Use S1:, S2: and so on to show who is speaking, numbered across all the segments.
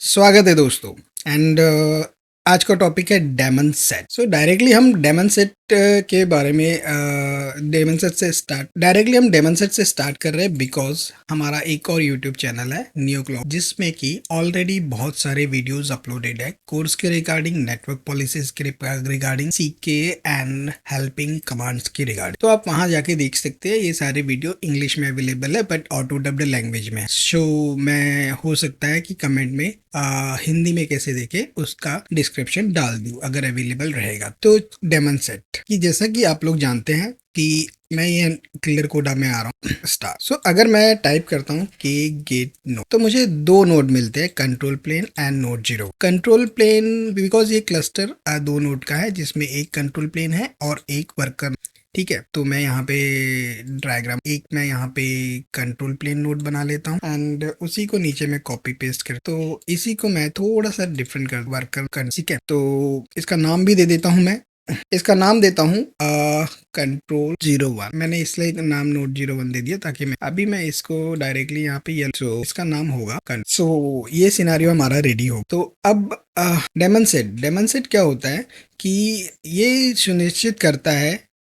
S1: स्वागत है दोस्तों। एंड आज का टॉपिक है डेमन सेट। सो डायरेक्टली हम डेमन सेट के बारे में डेमन सेट से स्टार्ट कर रहे हैं बिकॉज हमारा एक और यूट्यूब चैनल है न्यू क्लॉक, जिसमें कि ऑलरेडी बहुत सारे वीडियोस अपलोडेड है कोर्स के रिगार्डिंग, नेटवर्क पॉलिसीज के regarding, CK and helping commands की रिगार्डिंग। तो आप वहां जाके देख सकते हैं। ये सारे वीडियो इंग्लिश में अवेलेबल है बट ऑटो डब्ड लैंग्वेज में। सो मैं हो सकता है कि कमेंट में हिंदी में कैसे देखे उसका डिस्क्रिप्शन डाल दूं अगर अवेलेबल रहेगा। तो डेमन सेट कि जैसा कि आप लोग जानते हैं कि मैं ये क्लियर कोडा में आ रहा हूँ स्टार्ट। सो अगर मैं टाइप करता हूँ कि गेट नोड, तो मुझे दो नोड मिलते हैं, control plane and node zero. Control plane because ये क्लस्टर दो नोड का है, जिसमें एक कंट्रोल प्लेन है और एक वर्कर। ठीक है, तो मैं यहाँ पे डायग्राम मैं यहाँ पे कंट्रोल प्लेन नोड बना लेता हूँ एंड उसी को नीचे में कॉपी पेस्ट कर। तो इसी को मैं थोड़ा सा डिफरेंट कर वर्कर कर। ठीक है, तो इसका नाम भी दे देता हूँ। मैं इसका नाम देता हूँ कंट्रोल 01। मैंने इसलिए नाम नोड 01 दे दिया ताकि मैं इसको डायरेक्टली यहाँ पे इसका नाम होगा। सो ये सिनारियो हमारा रेडी हो। तो अब डेमन सेट क्या होता है कि ये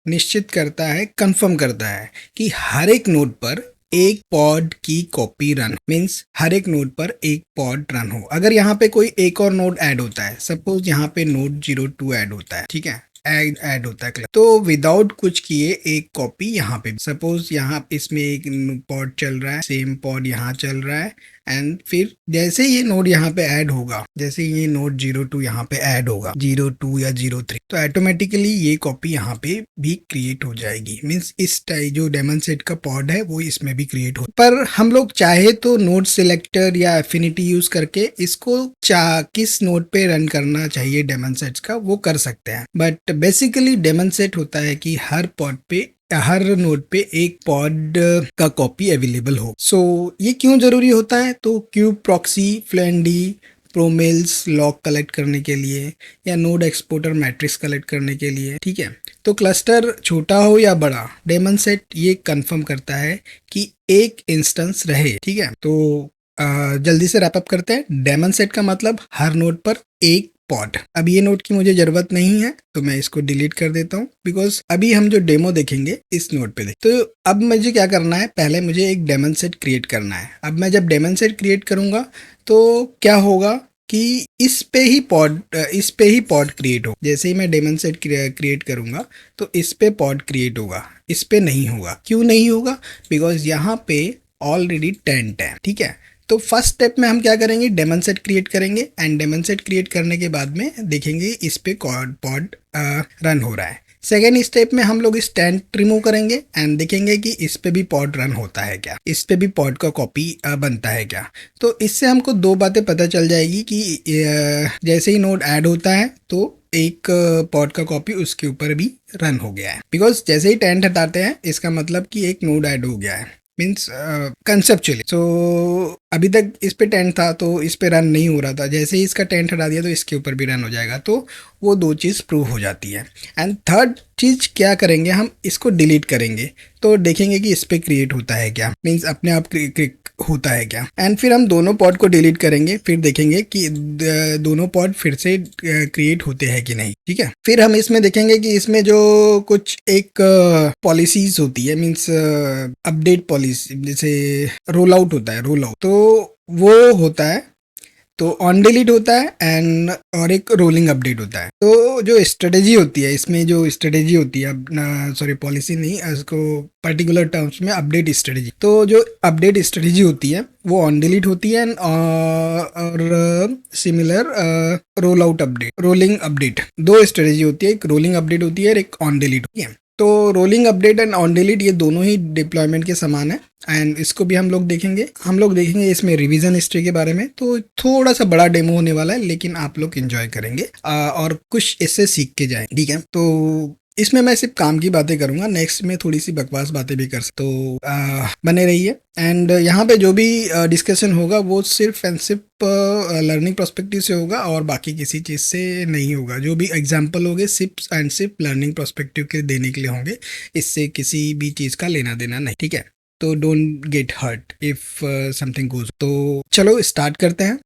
S1: निश्चित करता है, कंफर्म करता है कि हर एक नोड पर एक पॉड की कॉपी रन, मींस हर एक नोड पर एक पॉड रन हो। अगर यहाँ पे कोई एक और नोड ऐड होता है, सपोज यहाँ पे नोड 02 ऐड होता है, ठीक है, ऐड होता है, तो विदाउट कुछ किए एक कॉपी यहाँ पे, सपोज यहाँ इसमें एक पॉड चल रहा है, सेम पॉड यहाँ चल रहा है एंड फिर जैसे ये नोड यहाँ पे ऐड होगा, जैसे ये नोड 02 यहाँ पे ऐड होगा, 02 या 03, तो ऑटोमेटिकली ये कॉपी यहाँ पे भी क्रिएट हो जाएगी। मींस इस टाइप जो डेमन सेट का पॉड है वो इसमें भी क्रिएट हो। पर हम लोग चाहे तो नोड सिलेक्टर या एफिनिटी यूज करके इसको किस नोड पे रन करना चाहिए डेमन सेट्स का वो कर सकते हैं। बट बेसिकली डेमन सेट होता है कि हर नोड पे एक पॉड का कॉपी अवेलेबल हो। सो ये क्यों जरूरी होता है? तो क्यूब प्रॉक्सी, फ्लेंडी, प्रोमेल्स लॉग कलेक्ट करने के लिए या नोड एक्सपोर्टर मैट्रिक्स कलेक्ट करने के लिए। ठीक है, तो क्लस्टर छोटा हो या बड़ा, डेमन सेट ये कंफर्म करता है कि एक इंस्टेंस रहे। ठीक है, तो जल्दी से रैप अप करते हैं। डेमन सेट का मतलब हर नोड पर एक पॉड। अब ये नोड की मुझे जरूरत नहीं है तो मैं इसको डिलीट कर देता हूँ बिकॉज अभी हम जो डेमो देखेंगे इस नोड पे तो अब मुझे क्या करना है, पहले मुझे एक डेमन सेट क्रिएट करना है। अब मैं जब डेमन सेट क्रिएट करूंगा तो क्या होगा कि इस पे ही पॉड क्रिएट हो। जैसे ही मैं डेमन सेट क्रिएट करूंगा तो इस पे पॉड क्रिएट होगा, इस पे नहीं होगा। क्यों नहीं होगा? बिकॉज यहाँ पे ऑलरेडी टेंट है। ठीक है, तो फर्स्ट स्टेप में हम क्या करेंगे, डेमन सेट क्रिएट करेंगे एंड डेमन सेट क्रिएट करने के बाद में देखेंगे इस पे पॉड रन हो रहा है। सेकेंड स्टेप में हम लोग इस टेंट रिमूव करेंगे एंड देखेंगे कि इस पे भी पॉड रन होता है क्या, इस पे भी पॉड का कॉपी बनता है क्या। तो इससे हमको दो बातें पता चल जाएगी कि जैसे ही नोड ऐड होता है तो एक पॉड का कॉपी उसके ऊपर भी रन हो गया है। बिकॉज जैसे ही टेंट हटाते हैं इसका मतलब कि एक नोड ऐड हो गया है, मीन्स कंसेप्चुअली। सो अभी तक इस पे टेंट था तो इस पे रन नहीं हो रहा था, जैसे ही इसका टेंट हटा दिया तो इसके ऊपर भी रन हो जाएगा। तो वो दो चीज़ प्रूव हो जाती है। एंड थर्ड चीज़ क्या करेंगे, हम इसको डिलीट करेंगे तो देखेंगे कि इस पे क्रिएट होता है क्या, मीन्स अपने आप होता है क्या। एंड फिर हम दोनों पॉड को डिलीट करेंगे, फिर देखेंगे कि दोनों पॉड फिर से क्रिएट होते हैं कि नहीं। ठीक है, फिर हम इसमें देखेंगे कि इसमें जो कुछ एक पॉलिसीज होती है, मीन्स अपडेट पॉलिसी, जैसे रोल आउट होता है, रोल आउट तो वो होता है, तो ऑन डिलीट होता है एंड और एक रोलिंग अपडेट होता है। तो जो स्ट्रेटेजी होती है इसमें, जो स्ट्रेटेजी होती है, सॉरी पॉलिसी नहीं, इसको पर्टिकुलर टर्म्स में अपडेट स्ट्रेटेजी, तो जो अपडेट स्ट्रेटेजी होती है वो ऑन डिलीट होती है और similar roll out update, rolling update, दो स्ट्रेटेजी होती है, एक रोलिंग अपडेट होती है और एक ऑन डिलीट होती है। तो rolling update and on delete ये दोनों ही डिप्लॉयमेंट के समान है एंड इसको भी हम लोग देखेंगे इसमें रिवीजन हिस्ट्री के बारे में। तो थोड़ा सा बड़ा डेमो होने वाला है लेकिन आप लोग एंजॉय करेंगे और कुछ इससे सीख के जाएं। ठीक है, तो इसमें मैं सिर्फ काम की बातें करूंगा, नेक्स्ट में थोड़ी सी बकवास बातें भी कर सकते, तो बने रहिए। एंड यहाँ पे जो भी डिस्कशन होगा वो सिर्फ एंड सिर्फ लर्निंग पर्सपेक्टिव से होगा और बाकी किसी चीज़ से नहीं होगा। जो भी एग्जाम्पल होंगे सिर्फ एंड सिर्फ लर्निंग पर्सपेक्टिव के देने के लिए होंगे, इससे किसी भी चीज़ का लेना देना नहीं। ठीक है, तो don't get hurt if something goes. तो चलो स्टार्ट करते हैं।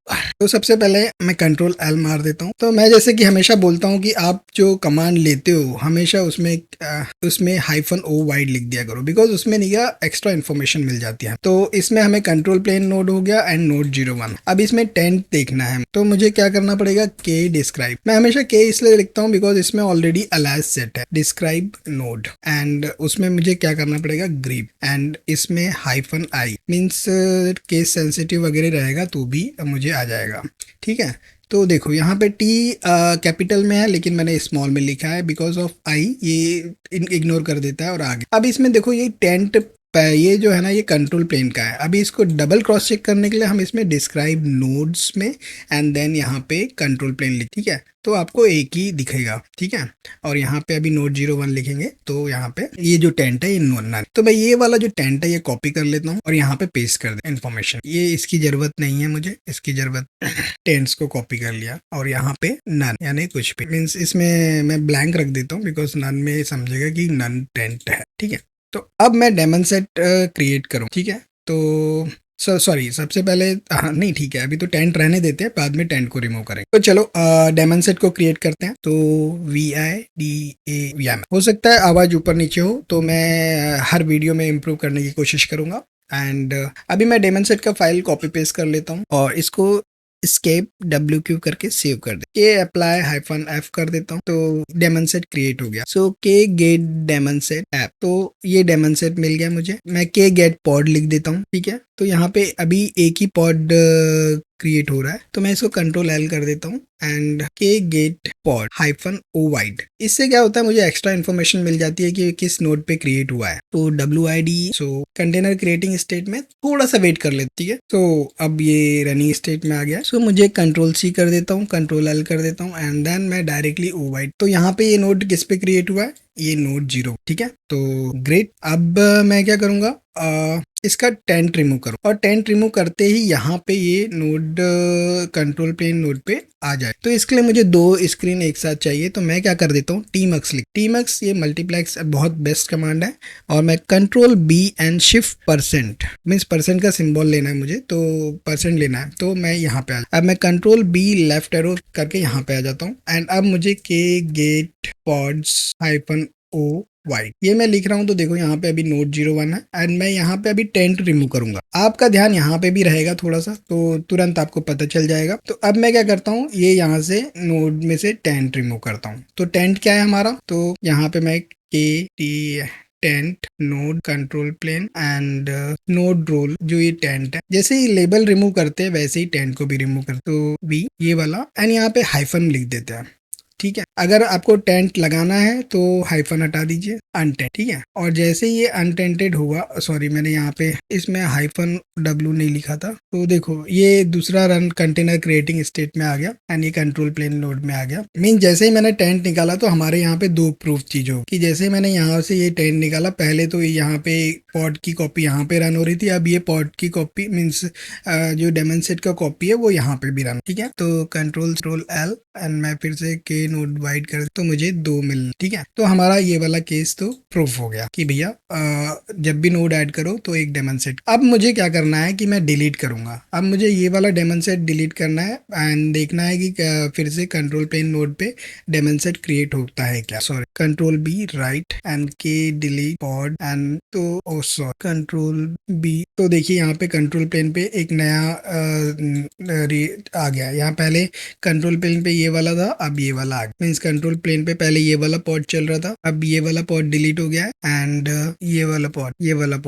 S1: तो सबसे पहले मैं कंट्रोल एल मार देता हूँ। तो मैं जैसे कि हमेशा बोलता हूँ कि आप जो कमांड लेते हो हमेशा उसमें हाइफन ओ वाइड लिख दिया करो, बिकॉज उसमें नहीं एक्स्ट्रा इन्फॉर्मेशन मिल जाती है। तो इसमें हमें कंट्रोल प्लेन नोड हो गया एंड नोड 01। अब इसमें टेंट देखना है, तो मुझे क्या करना पड़ेगा, के डिस्क्राइब। मैं हमेशा के इसलिए लिखता हूँ बिकॉज इसमें ऑलरेडी अलाइज सेट है, डिस्क्राइब नोड, एंड उसमें मुझे क्या करना पड़ेगा, ग्रीप, एंड इसमें hyphen I means case sensitive वगैरह रहेगा तो भी मुझे आ जाएगा। ठीक है, तो देखो यहाँ पे टी कैपिटल में है लेकिन मैंने स्मॉल में लिखा है बिकॉज ऑफ आई, ये इग्नोर कर देता है और आगे। अब इसमें देखो ये टेंट ये जो है ना ये कंट्रोल प्लेन का है। अभी इसको डबल क्रॉस चेक करने के लिए हम इसमें डिस्क्राइब नोड्स में एंड देन यहाँ पे कंट्रोल प्लेन लिख, ठीक है, तो आपको एक ही दिखेगा। ठीक है, और यहाँ पे अभी नोड 01 लिखेंगे तो यहाँ पे ये जो टेंट है ये नन। तो मैं ये वाला जो टेंट है ये कॉपी कर लेता हूँ और यहाँ पे पेस्ट कर दे इन्फॉर्मेशन। ये इसकी जरूरत नहीं है मुझे, इसकी जरूरत टेंट्स को कॉपी कर लिया और यहाँ पे नन यानी कुछ भी मीन्स इसमें मैं ब्लैंक रख देता हूँ बिकॉज नन में समझेगा कि नन टेंट है। ठीक है, तो अब मैं डेमन सेट क्रिएट करूँ। ठीक है, तो सॉरी सबसे पहले हाँ नहीं ठीक है, अभी तो टेंट रहने देते हैं, बाद में टेंट को रिमूव करेंगे। तो चलो डेमन सेट को क्रिएट करते हैं। तो VIDA हो सकता है आवाज ऊपर नीचे हो, तो मैं हर वीडियो में इम्प्रूव करने की कोशिश करूंगा। एंड अभी मैं डेमन सेट का फाइल कॉपी पेस्ट कर लेता हूँ और इसको escape WQ करके सेव कर दे के अप्लाई हाइफन F कर देता हूँ, तो डेमन सेट क्रिएट हो गया। सो के गेट डेमन सेट ऐप, तो ये डेमन सेट मिल गया मुझे। मैं के गेट पॉड लिख देता हूँ। ठीक है, तो यहाँ पे अभी एक ही पॉड क्रिएट हो रहा है, तो मैं इसको कंट्रोल एल कर देता हूँ and K get pod hyphen O wide. इससे क्या होता है, मुझे एक्स्ट्रा इन्फॉर्मेशन मिल जाती है कि किस नोड पे क्रिएट हुआ है। तो WID सो कंटेनर क्रिएटिंग स्टेट में थोड़ा सा वेट कर लेती है। तो अब ये रनिंग स्टेट में आ गया। सो मुझे कंट्रोल C कर देता हूँ, कंट्रोल L कर देता हूँ एंड देन मैं डायरेक्टली ओ वाइड। तो यहाँ पे ये नोड किस पे क्रिएट हुआ है, ये नोड 0। ठीक है, तो ग्रेट। अब मैं क्या करूंगा, इसका टेंट रिमूव करूँ और टेंट रिमूव करते ही यहाँ पे ये नोड कंट्रोल प्लेन नोड पे आ जाए। तो इसके लिए मुझे दो स्क्रीन एक साथ चाहिए, तो मैं क्या कर देता हूँ, tmux लिख। tmux ये मल्टीप्लेक्स बहुत बेस्ट कमांड है और मैं control B and shift percent means percent का सिंबल लेना है मुझे, तो परसेंट लेना है। तो मैं यहाँ पे अब मैं कंट्रोल B लेफ्ट एरो करके यहाँ पे आ जाता हूँ एंड अब मुझे के get pods hyphen O wide ये मैं लिख रहा हूँ। तो देखो यहाँ पे अभी नोड 01 है एंड मैं यहाँ पे अभी टेंट रिमूव करूंगा। आपका ध्यान यहाँ पे भी रहेगा थोड़ा सा, तो तुरंत आपको पता चल जाएगा। तो अब मैं क्या करता हूँ, ये यहाँ से नोड में से टेंट रिमूव करता हूँ। तो टेंट क्या है हमारा, तो यहाँ पे मैं taint node control plane and node role, जो ये टेंट है, जैसे ही लेबल रिमूव करते हैं वैसे ही टेंट को भी रिमूव करते। तो भी ये वाला एंड यहाँ पे हाइफन लिख देते हैं। ठीक है, अगर आपको टेंट लगाना है तो हाइफन हटा दीजिए, अनटेंट। ठीक है, और जैसे ये अनटेंटेड होगा, सॉरी मैंने यहाँ पे इसमें हाइफन W नहीं लिखा था, तो देखो ये दूसरा रन कंटेनर क्रिएटिंग स्टेट में आ गया एंड ये कंट्रोल प्लेन नोड में आ गया। मीन जैसे ही मैंने टेंट निकाला तो हमारे यहाँ पे दो प्रूफ चीज हो कि जैसे मैंने यहाँ से ये टेंट निकाला, पहले तो यहाँ पे पॉड की कॉपी यहाँ पे रन हो रही थी, अब ये पॉड की कॉपी मीन्स जो डेमन सेट का कॉपी है वो यहाँ पे भी रन। ठीक है, तो कंट्रोल L एंड मैं फिर से के नोड वाइड कर, तो मुझे 2 मिल। ठीक है, तो हमारा ये वाला केस तो प्रूफ हो गया कि भैया जब भी नोड ऐड करो तो एक डेमन सेट। अब मुझे क्या करना है कि मैं डिलीट करूंगा। अब मुझे ये वाला डेमन सेट डिलीट करना है एंड देखना है कि फिर से कंट्रोल प्लेन नोड पे डेमन सेट क्रिएट होता है क्या। Sorry control B right and के डिलीट पॉड एंड तो सॉरी कंट्रोल B। तो देखिए यहाँ पे कंट्रोल प्लेन पे एक नया आ गया। यहाँ पहले कंट्रोल प्लेन पे ये वाला था, अब ये वाला आ गया। मीन्स कंट्रोल प्लेन पे पहले ये वाला पॉड चल रहा था, अब ये वाला पॉड डिलीट हो गया है एंड ये वाला पॉड।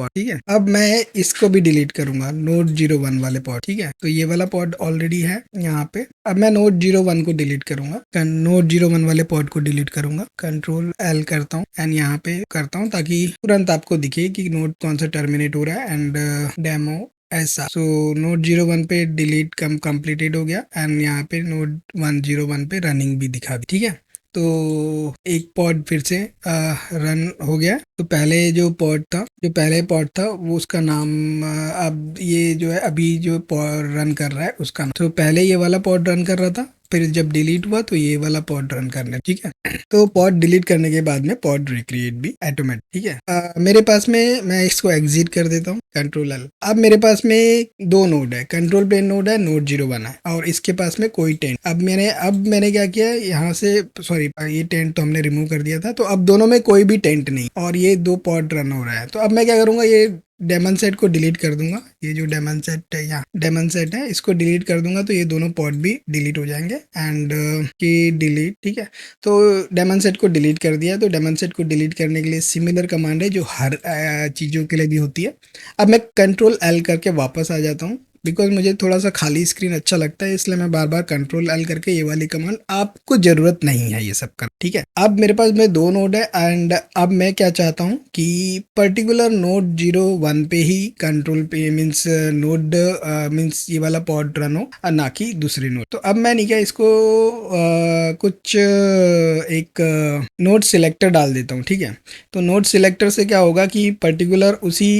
S1: ठीक है, अब मैं इसको भी डिलीट करूंगा, नोड 01 वाले पॉड। ठीक है, तो ये वाला पॉड ऑलरेडी है यहाँ पे। अब मैं नोड 01 को डिलीट करूंगा, नोड 01 वाले पॉड को डिलीट करूंगा, कंट्रोल L करता हूँ एंड यहाँ पे करता हूँ ताकि तुरंत आपको दिखे कि नोड कौन सा टर्मिनेट हो रहा है एंड डेमो ऐसा। सो नोड 01 पे डिलीट कंप्लीटेड हो गया एंड यहाँ पे नोड 101 पे रनिंग भी दिखा दी। ठीक है, तो एक पॉड फिर से रन हो गया। तो पहले जो पहले पॉड था वो उसका नाम अब ये जो है अभी जो रन कर रहा है उसका नाम। तो पहले ये वाला पॉड रन कर रहा था, फिर जब डिलीट हुआ तो ये वाला पॉड रन करना। ठीक है, तो पॉड डिलीट करने के बाद में पॉड रिक्रिएट भी ऑटोमेटिक। ठीक है, मेरे पास में मैं इसको एग्जिट कर देता हूँ कंट्रोल एल। अब मेरे पास में दो नोड है, कंट्रोल प्लेन नोड है, नोड 01 है, और इसके पास में कोई टेंट। अब मैंने क्या किया, यहाँ से सॉरी ये टेंट तो हमने रिमूव कर दिया था, तो अब दोनों में कोई भी टेंट नहीं और ये दो पॉड रन हो रहा है। तो अब मैं क्या करूंगा, ये डेमन सेट को डिलीट कर दूंगा। ये जो डेमन सेट है, यहाँ डेमन सेट है, इसको डिलीट कर दूंगा तो ये दोनों पॉड भी डिलीट हो जाएंगे। एंड की डिलीट, ठीक है। तो डेमन सेट को डिलीट कर दिया। तो डेमन सेट को डिलीट करने के लिए सिमिलर कमांड है जो हर चीज़ों के लिए भी होती है। अब मैं कंट्रोल एल करके वापस आ जाता हूँ, बिकॉज मुझे थोड़ा सा खाली स्क्रीन अच्छा लगता है, इसलिए मैं बार बार कंट्रोल एल करके ये वाली कमांड, आपको जरूरत नहीं है ये सब कर, ठीक है। अब मेरे पास में दो नोड है एंड अब मैं क्या चाहता हूँ कि पर्टिकुलर नोड 01 पे ही कंट्रोल पे मीन्स नोड मीन्स ये वाला पॉड रन हो और ना कि दूसरी नोड। तो अब मैं नहीं क्या इसको कुछ एक नोड सिलेक्टर डाल देता हूँ, ठीक है। तो नोड सिलेक्टर से क्या होगा कि पर्टिकुलर उसी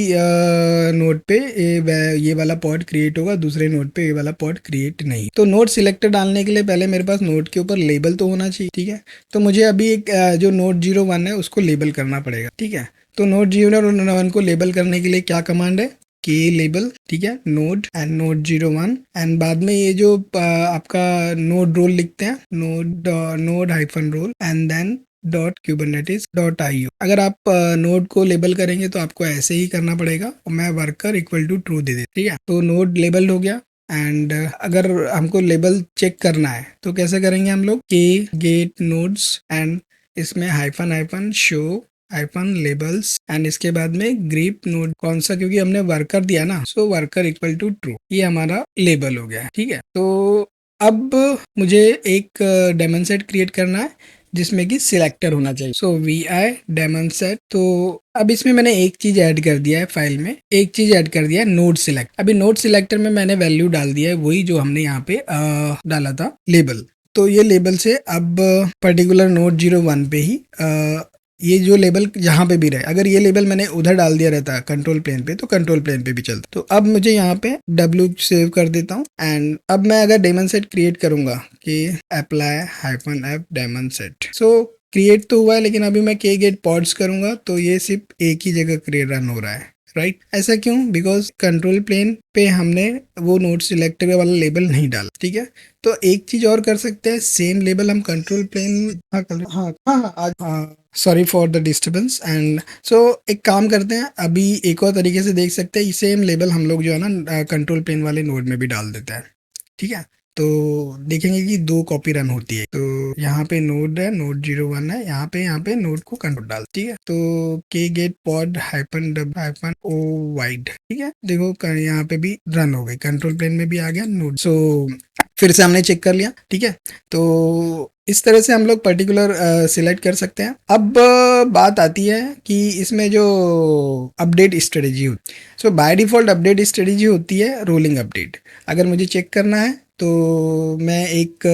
S1: नोड पे ये वाला पॉड क्रिएट होगा, दूसरे नोड पे ये वाला पॉड क्रिएट नहीं। तो नोड सिलेक्टर डालने के लिए पहले मेरे पास नोड के ऊपर लेबल तो होना चाहिए, ठीक है। तो मुझे अभी एक जो नोड 01 है उसको लेबल करना पड़ेगा, ठीक है। तो नोड 01 को लेबल करने के लिए क्या कमांड है, के लेबल, ठीक है, नोड एंड नोड 01 एंड बाद में ये जो आपका नोड रोल लिखते हैं, node hyphen role and then .kubernetes.io। अगर आप नोड को लेबल करेंगे तो आपको ऐसे ही करना पड़ेगा और मैं worker equal to true they दे, ठीक है। तो नोड लेबल हो गया। एंड अगर हमको लेबल चेक करना है तो कैसे करेंगे हम लोग, के गेट नोड्स एंड इसमें hyphen hyphen show hyphen labels and इसके बाद में ग्रीप नोड कौन सा, क्योंकि हमने वर्कर दिया ना, सो वर्कर इक्वल टू ट्रू, ये हमारा लेबल हो गया है, ठीक है। तो अब मुझे एक डेमन सेट क्रिएट करना है जिसमें कि सिलेक्टर होना चाहिए। So we I daemon set. तो अब इसमें मैंने एक चीज ऐड कर दिया है, फाइल में एक चीज ऐड कर दिया है, नोड सिलेक्ट। अभी नोड सिलेक्टर में मैंने वैल्यू डाल दिया है वही जो हमने यहाँ पे डाला था, लेबल। तो ये लेबल से अब पर्टिकुलर नोड 01 पे ही ये जो लेबल जहाँ पे भी रहे, अगर ये लेबल मैंने उधर डाल दिया रहता कंट्रोल प्लेन पे तो कंट्रोल प्लेन पे भी चलता। तो अब मुझे यहाँ पे W सेव कर देता हूँ एंड अब मैं अगर डेमन सेट क्रिएट करूंगा कि apply hyphen F daemon set, so create तो हुआ है, लेकिन अभी मैं के गेट पॉड्स करूंगा तो ये सिर्फ एक ही जगह क्रिएट रन हो रहा है, राइट। ऐसा क्यों, बिकॉज कंट्रोल प्लेन पे हमने वो नोड सिलेक्टर वाला लेबल नहीं डाला, ठीक है। तो एक चीज और कर सकते हैं, सेम लेबल हम कंट्रोल प्लेन, हाँ sorry for the disturbance and so एक काम करते हैं, अभी एक और तरीके से देख सकते हैं, सेम लेबल हम लोग जो है ना कंट्रोल प्लेन वाले नोड में भी डाल देते हैं, ठीक है। तो देखेंगे कि दो कॉपी रन होती है। तो यहाँ पे नोड है, नोड 01 है, यहाँ पे नोड को कंट्रोल डाल, ठीक है। तो K get pod hyphen dub hyphen O wide, ठीक है। देखो यहाँ पे भी रन हो गई, कंट्रोल प्लेन में भी आ गया नोड। सो फिर से हमने चेक कर लिया, ठीक है। तो इस तरह से हम लोग पर्टिकुलर सिलेक्ट कर सकते हैं। अब बात आती है कि इसमें जो अपडेट स्ट्रेटेजी होती है, सो बाय डिफॉल्ट अपडेट स्ट्रेटेजी होती है रोलिंग अपडेट। अगर मुझे चेक करना है तो मैं एक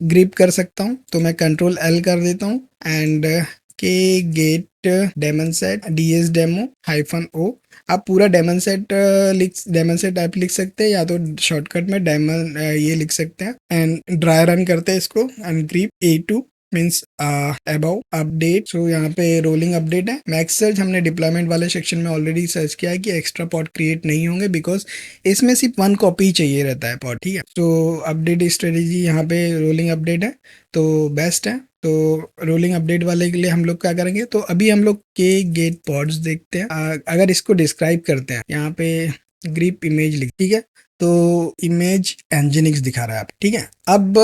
S1: ग्रिप कर सकता हूँ, तो मैं कंट्रोल एल कर देता हूँ and K get daemon set ds demo hyphen O. आप पूरा डेमन सेट आप लिख सकते हैं या तो शॉर्टकट में डेमन ये लिख सकते हैं एंड ड्राई रन करते हैं इसको एंड ग्रिप A2 मीन्स अबाउ अपडेट। सो यहाँ पे रोलिंग अपडेट है। मैक्स सर्च हमने डिप्लॉयमेंट वाले सेक्शन में ऑलरेडी सर्च किया है कि एक्स्ट्रा पॉड क्रिएट नहीं होंगे बिकॉज इसमें सिर्फ 1 कॉपी चाहिए रहता है पॉड, ठीक है। तो अपडेट स्ट्रेटेजी यहाँ पे रोलिंग अपडेट है तो बेस्ट है। तो रोलिंग अपडेट वाले के लिए हम लोग क्या करेंगे, तो अभी हम लोग के गेट पॉड्स देखते हैं। अगर इसको डिस्क्राइब करते हैं, यहाँ पे ग्रिप इमेज लिख, ठीक है। तो इमेज एंजिनिक्स दिखा रहा है आप, ठीक है। अब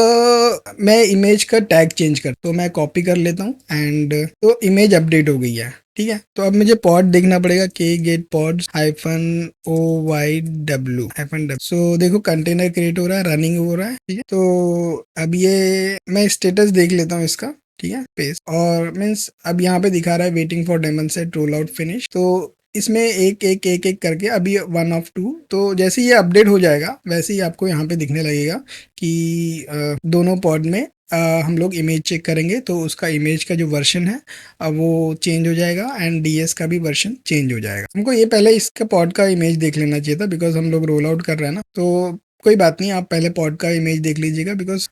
S1: मैं इमेज का टैग चेंज कर, तो मैं कॉपी कर लेता हूँ एंड तो इमेज अपडेट हो गई है, ठीक है। तो अब मुझे पॉड देखना पड़ेगा, K get pods hyphen O Y W hyphen W. So देखो कंटेनर क्रिएट हो रहा है, रनिंग हो रहा है, ठीक है। तो अब ये मैं स्टेटस देख लेता हूँ इसका, ठीक है, पेस्ट और मीन्स अब यहाँ पे दिखा रहा है waiting for daemon set roll out finish. तो इसमें एक करके अभी 1 of 2, तो जैसे ये अपडेट हो जाएगा वैसे ही आपको यहाँ पे दिखने लगेगा कि दोनों पॉड में हम लोग इमेज चेक करेंगे तो उसका इमेज का जो वर्जन है वो चेंज हो जाएगा एंड डीएस का भी वर्जन चेंज हो जाएगा। हमको ये पहले इसका पॉड का इमेज देख लेना चाहिए था बिकॉज हम लोग रोल आउट कर रहे हैं ना। तो कोई बात नहीं, आप पहले पॉड का इमेज देख लीजिएगा, बिकॉज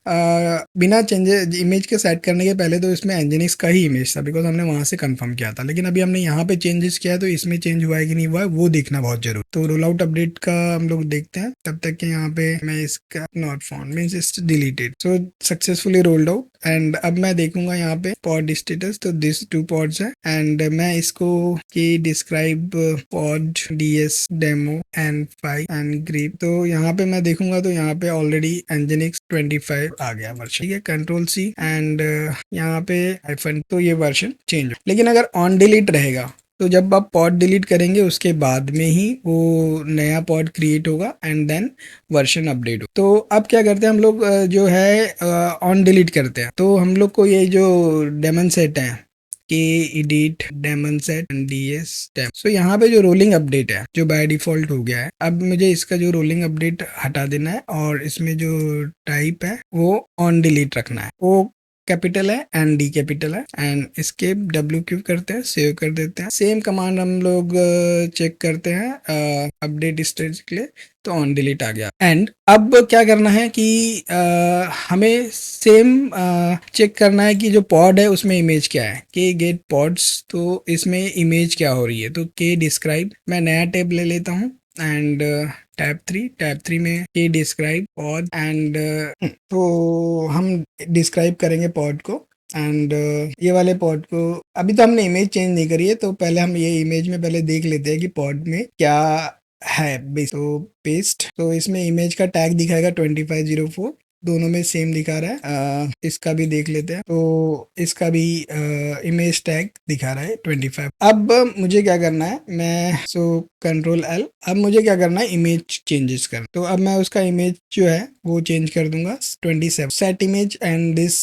S1: बिना चेंजेस इमेज के सेट करने के पहले तो इसमें एनजिनिक्स का ही इमेज था, बिकॉज हमने वहां से कंफर्म किया था। लेकिन अभी हमने यहाँ पे चेंजेस किया है, तो इसमें चेंज हुआ है कि नहीं हुआ है वो देखना बहुत जरूरी। तो रोल आउट अपडेट का हम लोग देखते हैं, तब तक के यहाँ पे मैं इसका not found means it's deleted, so successfully rolled out. And अब मैं देखूंगा यहाँ पे पॉड स्टेटस, तो दिस 2 पॉड्स है, एंड मैं इसको कि describe pod DS demo and 5 and grip, तो यहाँ पे मैं देखूंगा तो यहाँ पे ऑलरेडी एनजिनिक्स 25 आ गया वर्जन, ठीक है। कंट्रोल सी एंड यहाँ पे हाइफन, तो ये वर्जन चेंज हो। लेकिन अगर ऑन डिलीट रहेगा तो जब आप पॉड डिलीट करेंगे उसके बाद में ही वो नया पॉड क्रिएट होगा एंड देन वर्जन अपडेट हो। तो अब क्या करते हैं हम लोग, जो है ऑन डिलीट करते हैं, तो हम लोग को ये जो डेमन सेट है K edit daemon set DS dem, so यहाँ पे जो रोलिंग अपडेट है जो बाय डिफॉल्ट हो गया है, अब मुझे इसका जो रोलिंग अपडेट हटा देना है और इसमें जो टाइप है वो ऑन डिलीट रखना है। वो कैपिटल है एंड डी कैपिटल है, एंड एस्केप डब्ल्यू क्यू करते हैं, सेव कर देते हैं। सेम कमांड हम लोग चेक करते हैं अपडेट स्टेज के लिए, तो ऑन डिलीट आ गया। एंड अब क्या करना है कि हमें सेम चेक करना है कि जो पॉड है उसमें इमेज क्या है, के गेट पॉड्स, तो इसमें इमेज क्या हो रही है, तो के डिस्क्राइब, मैं नया टैब ले लेता हूँ एंड टैब थ्री में के डिस्क्राइब पॉड एंड तो हम डिस्क्राइब करेंगे पॉड को एंड ये वाले पॉड को। अभी तो हमने इमेज चेंज नहीं करी है, तो पहले हम ये इमेज में पहले देख लेते हैं कि पॉड में क्या है। तो पेस्ट, तो इसमें इमेज का टैग दिखाएगा 2504, दोनों में सेम दिखा रहा है। इसका भी देख लेते हैं, तो इसका भी इमेज टैग दिखा रहा है 25। अब मुझे क्या करना है, मैं कंट्रोल एल, अब मुझे क्या करना है इमेज चेंजेस कर, तो अब मैं उसका इमेज जो है वो चेंज कर दूंगा 27 सेट इमेज एंड दिस,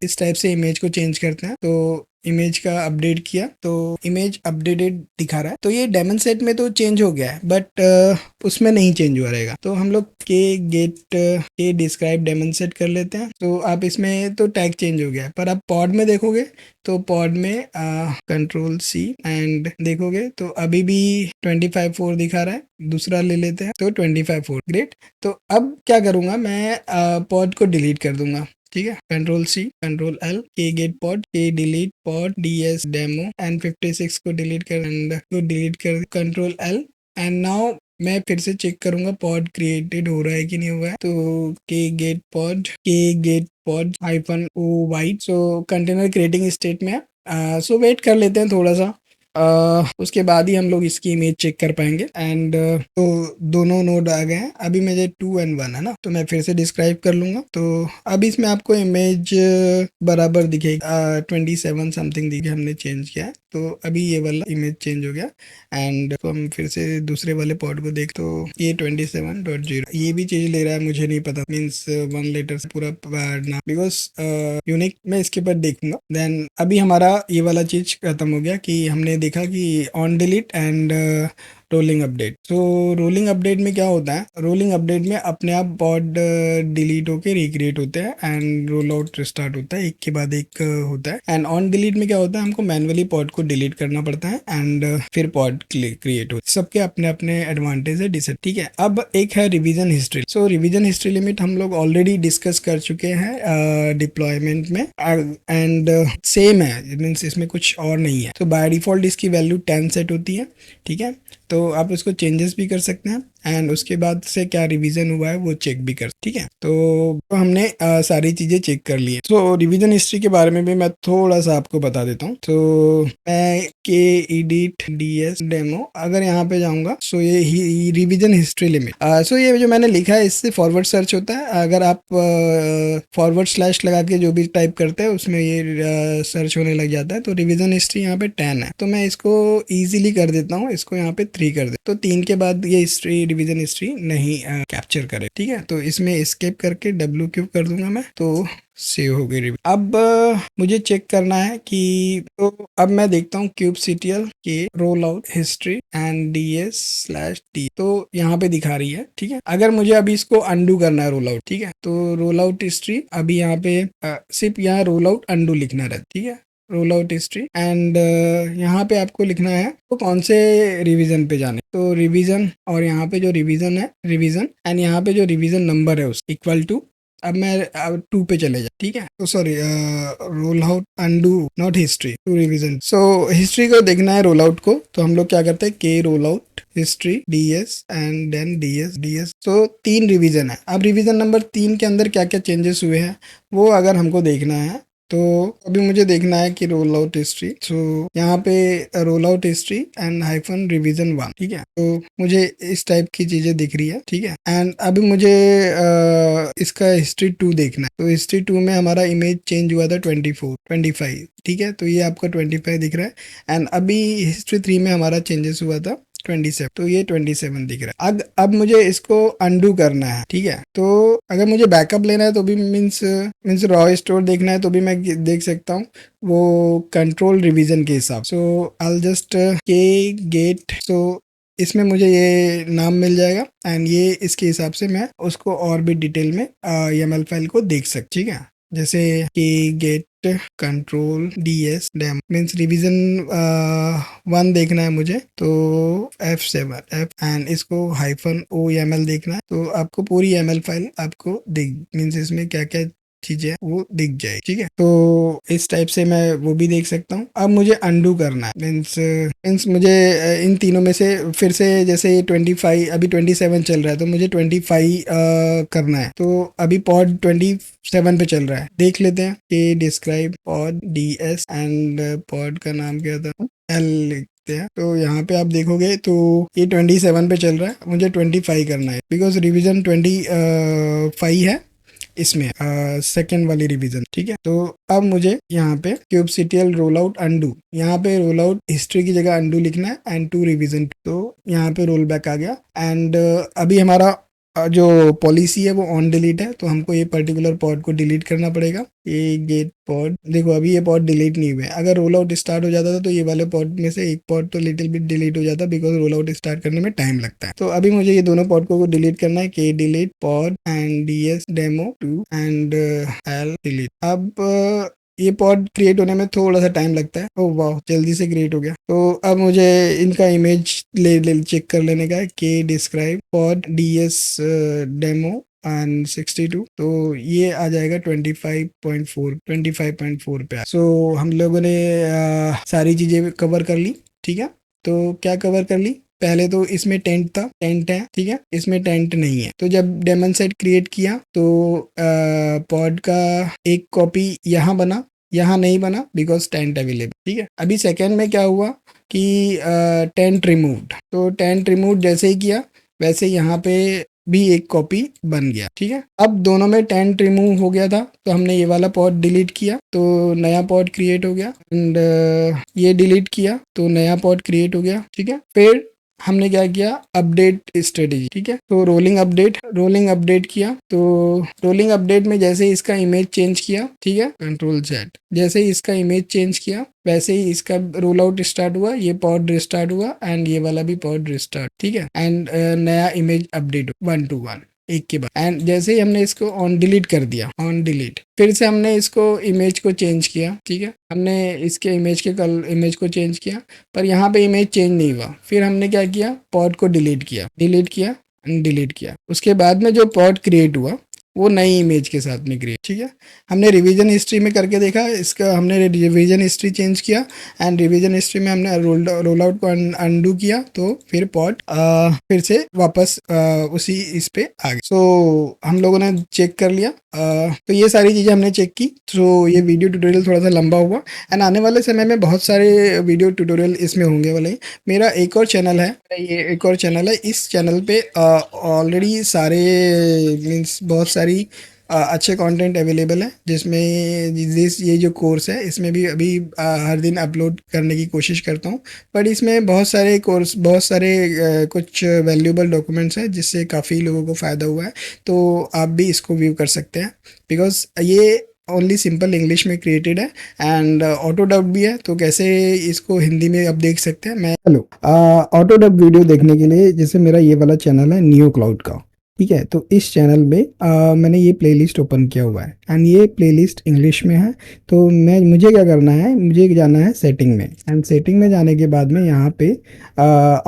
S1: इस टाइप से इमेज को चेंज करते हैं। तो इमेज का अपडेट किया तो इमेज अपडेटेड दिखा रहा है, तो ये डेमन सेट में तो चेंज हो गया है, बट उसमें नहीं चेंज हुआ रहेगा। तो हम लोग के गेट के डिस्क्राइब डेमन सेट कर लेते हैं, तो आप इसमें तो टैग चेंज हो गया है, पर आप पॉड में देखोगे तो पॉड में कंट्रोल सी एंड देखोगे तो अभी भी 25.4 दिखा रहा है। दूसरा ले लेते हैं, तो 25.4 ग्रेट। तो अब क्या करूंगा मैं, पॉड को डिलीट कर दूंगा, ठीक है। कंट्रोल सी कंट्रोल एल, के गेट पॉड, के delete pod DS demo and 56 को डिलीट कर, एंड को डिलीट कर, कंट्रोल एल एंड नाउ मैं फिर से चेक करूंगा पॉड क्रिएटेड हो रहा है कि नहीं हुआ है। तो के गेट पॉड हाइफन ओ वाइट, सो कंटेनर क्रिएटिंग स्टेट में है। सो वेट कर लेते हैं थोड़ा सा, उसके बाद ही हम लोग इसकी इमेज चेक कर पाएंगे। एंड तो दोनों नोड आ गए हैं, अभी मुझे 2 and 1 है ना, तो मैं फिर से डिस्क्राइब कर लूंगा। तो अब इसमें आपको इमेज बराबर दिखेगी, 27 समथिंग दिखे, हमने चेंज किया है, तो अभी ये वाला इमेज चेंज हो गया। एंड तो हम फिर से दूसरे वाले पॉड को देख, तो ये 27.0 ये भी चीज ले रहा है, मुझे नहीं पता, मीन्स 1 लेटर से पूरा पढ़ना, बिकॉज यूनिक मैं इसके पर देखूंगा। देन अभी हमारा ये वाला चीज खत्म हो गया कि हमने देखा कि on delete and rolling update. तो रोलिंग अपडेट में क्या होता है, रोलिंग अपडेट में अपने आप पॉड डिलीट होके रिक्रिएट होते हैं एंड रोल आउट स्टार्ट होता है, एक के बाद एक होता है। एंड ऑन डिलीट में क्या होता है, हमको मैनुअली पॉड को डिलीट करना पड़ता है एंड फिर पॉड क्रिएट होता है। सबके अपने अपने एडवांटेज है, डिसएडवांटेज, ठीक है। अब एक है रिवीजन हिस्ट्री। सो रिवीजन हिस्ट्री लिमिट हम लोग ऑलरेडी डिस्कस कर चुके हैं डिप्लॉयमेंट में, एंड सेम है, मीन्स इसमें कुछ और नहीं है। तो बाय डिफॉल्ट इसकी वैल्यू 10 सेट होती है, ठीक है। तो आप उसको चेंजेस भी कर सकते हैं एंड उसके बाद से क्या रिवीजन हुआ है वो चेक भी कर, ठीक है। तो हमने सारी चीजें चेक कर ली है। तो रिवीजन हिस्ट्री के बारे में भी मैं थोड़ा सा आपको बता देता हूँ। तो मैं के एडिट डीएस डेमो अगर यहाँ पे जाऊंगा, सो ये रिवीजन हिस्ट्री लिमिट, सो ये जो मैंने लिखा है इससे फॉरवर्ड सर्च होता है। अगर आप फॉरवर्ड स्लैश लगा के जो भी टाइप करते हैं उसमें ये सर्च होने लग जाता है। तो रिवीजन हिस्ट्री यहाँ पे 10 है, तो मैं इसको इजीली कर देता हूँ, इसको यहाँ पे 3 कर दे, तो 3 के बाद ये हिस्ट्री रिवीजन हिस्ट्री नहीं कैप्चर करे, ठीक है। तो इसमें एस्केप करके डब्ल्यू क्यूब कर दूंगा मैं, तो सेव हो गई। अब मुझे चेक करना है कि, तो अब मैं देखता हूँ क्यूब सीटीएल के roll out history and DS slash D, तो यहाँ पे दिखा रही है, ठीक है। अगर मुझे अभी इसको अंडू करना है रोल आउट, ठीक है, तो रोल आउट हिस्ट्री अभी यहाँ पे सिर्फ यहाँ रोल आउट अंडू लिखना रहता है, ठीक है। रोल आउट हिस्ट्री एंड यहाँ पे आपको लिखना है तो कौन से रिवीजन पे जाने, तो रिवीजन और यहाँ पे जो रिवीजन है रिवीजन एंड यहाँ पे जो रिवीजन नंबर है उस इक्वल टू, अब मैं 2 पे चले जा, ठीक है। तो sorry, roll out undo not history, to revision. So history को देखना है रोल आउट को, तो हम लोग क्या करते हैं के roll out history DS and then DS. तो 3 रिवीजन है। अब रिवीजन नंबर 3 के अंदर क्या क्या चेंजेस हुए हैं वो अगर हमको देखना है तो अभी मुझे देखना है कि रोल आउट हिस्ट्री। सो यहाँ पे role out history and hyphen revision 1, ठीक है। तो मुझे इस टाइप की चीजें दिख रही है, ठीक है। एंड अभी मुझे इसका हिस्ट्री 2 देखना है। तो हिस्ट्री 2 में हमारा इमेज चेंज हुआ था 25, ठीक है। तो ये आपका 25 दिख रहा है एंड अभी हिस्ट्री 3 में हमारा चेंजेस हुआ था 27, तो ये 27 दिख रहा है। अब मुझे इसको अंडू करना है, ठीक है। तो अगर मुझे बैकअप लेना है तो भी मीन्स रॉ स्टोर देखना है तो भी मैं देख सकता हूँ वो कंट्रोल रिवीजन के हिसाब। सो आई जस्ट के गेट, सो इसमें मुझे ये नाम मिल जाएगा एंड ये इसके हिसाब से मैं उसको और भी डिटेल में YAML फाइल को देख सकता, ठीक है। जैसे कि get control DS daemon means revision 1 देखना है मुझे, तो F7 F एंड इसको हाइफन ओ YAML देखना है। तो आपको पूरी YAML फाइल आपको दिख मीन्स इसमें क्या क्या चीजें वो दिख जाए, ठीक है। तो इस टाइप से मैं वो भी देख सकता हूँ। अब मुझे अंडू करना है मीन्स मुझे इन तीनों में से फिर से, जैसे 25 अभी 27 चल रहा है तो मुझे 25 करना है। तो अभी पॉड 27 पे चल रहा है, देख लेते हैं कि describe pod DS and pod का नाम क्या था, एल लिखते हैं। तो यहाँ पे आप देखोगे तो ये 27 पे चल रहा है, मुझे 25 करना है बिकॉज रिवीजन 25 है इसमें सेकेंड वाली रिवीजन, ठीक है। तो अब मुझे यहाँ पे kubectl रोल आउट अंडू, यहाँ पे रोल आउट हिस्ट्री की जगह अंडू लिखना है एंड टू रिवीजन। तो यहाँ पे रोल बैक आ गया एंड अभी हमारा जो पॉलिसी है वो ऑन डिलीट है, तो हमको ये पर्टिकुलर पॉड को डिलीट करना पड़ेगा। ये गेट पॉड, देखो अभी ये पॉड डिलीट नहीं हुए। अगर रोल आउट स्टार्ट हो जाता था तो ये वाले पॉड में से एक पॉड तो लिटिल बिट डिलीट हो जाता बिकॉज रोल आउट स्टार्ट करने में टाइम लगता है। तो अभी मुझे ये दोनों पॉड को डिलीट करना है, के delete pod and DS demo 2 and L delete. अब ये पॉड क्रिएट होने में थोड़ा सा टाइम लगता है। ओह वाह, जल्दी से क्रिएट हो गया। तो अब मुझे इनका इमेज ले चेक कर लेने का है, के describe pod DS demo and 62। तो ये आ जाएगा 25.4 पे। सो हम लोगों ने सारी चीजें कवर कर ली, ठीक है। तो क्या कवर कर ली, पहले तो इसमें टेंट था, टेंट है, ठीक है। इसमें टेंट नहीं है, तो जब डेमन सेट क्रिएट किया तो पॉड का एक कॉपी यहाँ बना, यहाँ नहीं बना बिकॉज टेंट अवेलेबल, ठीक है। अभी सेकेंड में क्या हुआ कि टेंट रिमूव्ड, तो टेंट रिमूव जैसे ही किया वैसे यहाँ पे भी एक कॉपी बन गया, ठीक है। अब दोनों में टेंट रिमूव हो गया था तो हमने ये वाला पॉड डिलीट किया तो नया पॉड क्रिएट हो गया एंड ये डिलीट किया तो नया पॉड क्रिएट हो गया, ठीक है। फिर हमने क्या किया, अपडेट स्ट्रेटेजी, ठीक है। तो रोलिंग अपडेट किया। तो रोलिंग अपडेट में जैसे ही इसका इमेज चेंज किया, ठीक है, कंट्रोल Z, जैसे ही इसका इमेज चेंज किया वैसे ही इसका रोल आउट स्टार्ट हुआ, ये पॉड रिस्टार्ट हुआ एंड ये वाला भी पॉड रिस्टार्ट, ठीक है। एंड नया इमेज अपडेट 1 to 1 एक के बाद। एंड जैसे ही हमने इसको ऑन डिलीट कर दिया, ऑन डिलीट, फिर से हमने इसको इमेज को चेंज किया, ठीक है। हमने इसके इमेज को चेंज किया पर यहाँ पे इमेज चेंज नहीं हुआ। फिर हमने क्या किया, पॉड को डिलीट किया एंड डिलीट किया। उसके बाद में जो पॉड क्रिएट हुआ वो नई इमेज के साथ में क्रिएट, ठीक है। हमने रिवीजन हिस्ट्री में करके देखा, इसका हमने रिवीजन हिस्ट्री चेंज किया एंड रिवीजन हिस्ट्री में हमने रोल आउट को अनडू किया तो फिर पॉड फिर से वापस उसी इस पे आ गया। सो हम लोगों ने चेक कर लिया। तो ये सारी चीज़ें हमने चेक की। सो ये वीडियो ट्यूटोरियल थोड़ा सा लंबा हुआ एंड आने वाले समय में बहुत सारे वीडियो ट्यूटोरियल इसमें होंगे वाले। मेरा एक और चैनल है, इस चैनल पे ऑलरेडी सारे मीन्स बहुत सारी अच्छे कंटेंट अवेलेबल है जिसमें ये जो कोर्स है इसमें भी अभी हर दिन अपलोड करने की कोशिश करता हूँ। बट इसमें बहुत सारे कुछ वैल्यूएबल डॉक्यूमेंट्स हैं जिससे काफ़ी लोगों को फ़ायदा हुआ है। तो आप भी इसको व्यू कर सकते हैं बिकॉज ये ओनली सिंपल इंग्लिश में क्रिएटेड है एंड ऑटो डब भी है। तो कैसे इसको हिंदी में आप देख सकते हैं। मैं ऑटो डब वीडियो देखने के लिए जैसे मेरा ये वाला चैनल है नियो क्लाउड का, ठीक है, तो इस चैनल में मैंने ये प्लेलिस्ट ओपन किया हुआ है एंड ये प्लेलिस्ट इंग्लिश में है। तो मुझे क्या करना है, मुझे जाना है सेटिंग में एंड सेटिंग में जाने के बाद में यहाँ पे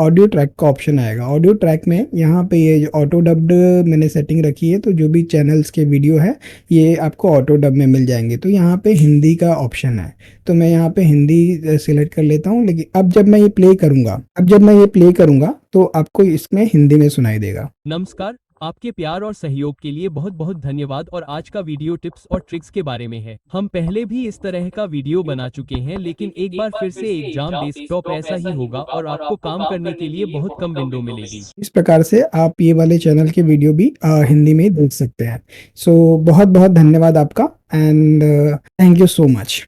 S1: ऑडियो ट्रैक का ऑप्शन आएगा। ऑडियो ट्रैक में यहाँ पे ये जो ऑटो डब्ड मैंने सेटिंग रखी है, तो जो भी चैनल्स के वीडियो है ये आपको ऑटो डब में मिल जाएंगे। तो यहाँ पे हिंदी का ऑप्शन है, तो मैं यहाँ पे हिंदी सिलेक्ट कर लेता हूँ। लेकिन अब जब मैं ये प्ले करूँगा तो आपको इसमें हिंदी में सुनाई देगा।
S2: नमस्कार, आपके प्यार और सहयोग के लिए बहुत बहुत धन्यवाद। और आज का वीडियो टिप्स और ट्रिक्स के बारे में है। हम पहले भी इस तरह का वीडियो बना चुके हैं, लेकिन एक बार फिर से एग्जाम डेस्कटॉप ऐसा ही होगा और आपको काम करने के लिए बहुत कम विंडो मिलेगी।
S1: इस प्रकार से आप ये वाले चैनल के वीडियो भी हिंदी में देख सकते हैं। सो बहुत बहुत धन्यवाद आपका and thank you so much.